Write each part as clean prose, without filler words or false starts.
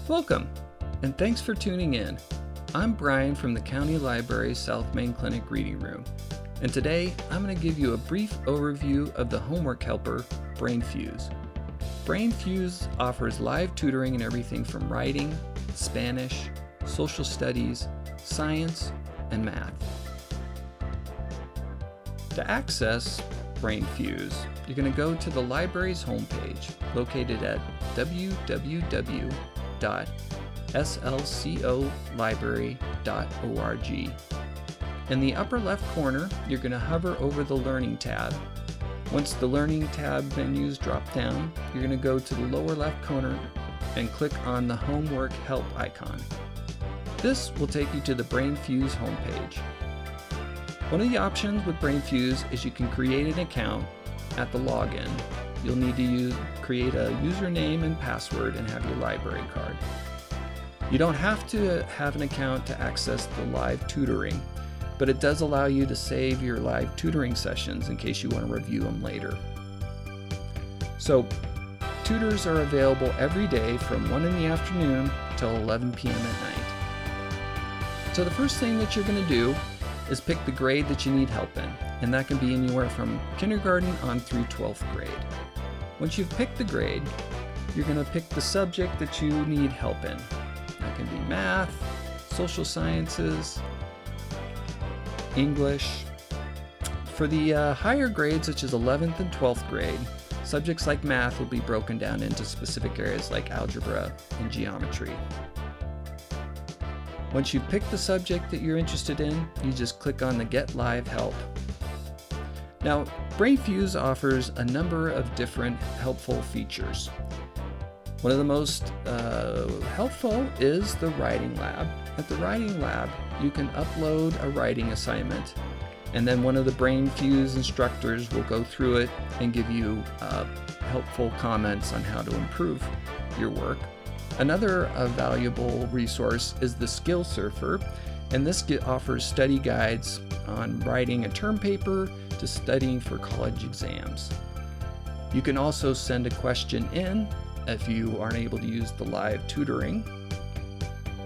Welcome, and thanks for tuning in. I'm Brian from the County Library's South Main Clinic Reading Room, and today I'm going to give you a brief overview of the homework helper, Brainfuse. Brainfuse offers live tutoring in everything from writing, Spanish, social studies, science, and math. To access Brainfuse, you're going to go to the library's homepage located at www.slcolibrary.org. In the upper left corner, you're going to hover over the Learning tab. Once the Learning tab menus drop down, you're going to go to the lower left corner and click on the Homework Help icon. This will take you to the Brainfuse homepage. One of the options with Brainfuse is you can create an account at the login. You'll need to create a username and password and have your library card. You don't have to have an account to access the live tutoring, but it does allow you to save your live tutoring sessions in case you want to review them later. So, tutors are available every day from 1 in the afternoon till 11 p.m. at night. So the first thing that you're going to do is pick the grade that you need help in, and that can be anywhere from kindergarten on through 12th grade. Once you've picked the grade, you're going to pick the subject that you need help in. That can be math, social sciences, English. For the higher grades, such as 11th and 12th grade, subjects like math will be broken down into specific areas like algebra and geometry. Once you've picked the subject that you're interested in, you just click on the Get Live Help. Now, Brainfuse offers a number of different helpful features. One of the most helpful is the Writing Lab. At the Writing Lab, you can upload a writing assignment, and then one of the Brainfuse instructors will go through it and give you helpful comments on how to improve your work. Another valuable resource is the Skill Surfer, and this offers study guides on writing a term paper to studying for college exams. You can also send a question in if you aren't able to use the live tutoring.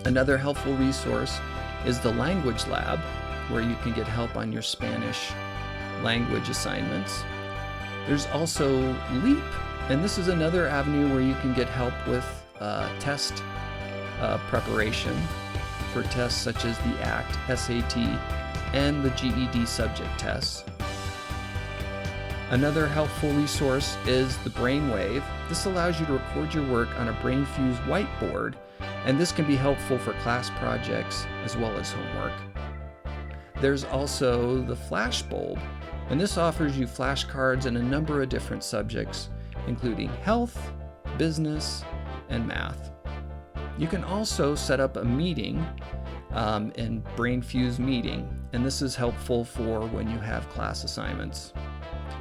Another helpful resource is the Language Lab, where you can get help on your Spanish language assignments. There's also LEAP, and this is another avenue where you can get help with test preparation for tests such as the ACT, SAT, and the GED subject tests. Another helpful resource is the Brainwave. This allows you to record your work on a Brainfuse whiteboard, and this can be helpful for class projects as well as homework. There's also the Flashbulb, and this offers you flashcards in a number of different subjects, including health, business, and math. You can also set up a meeting in Brainfuse Meeting, and this is helpful for when you have class assignments.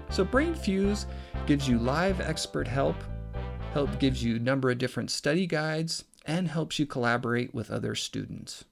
So Brainfuse gives you live expert help gives you a number of different study guides, and helps you collaborate with other students.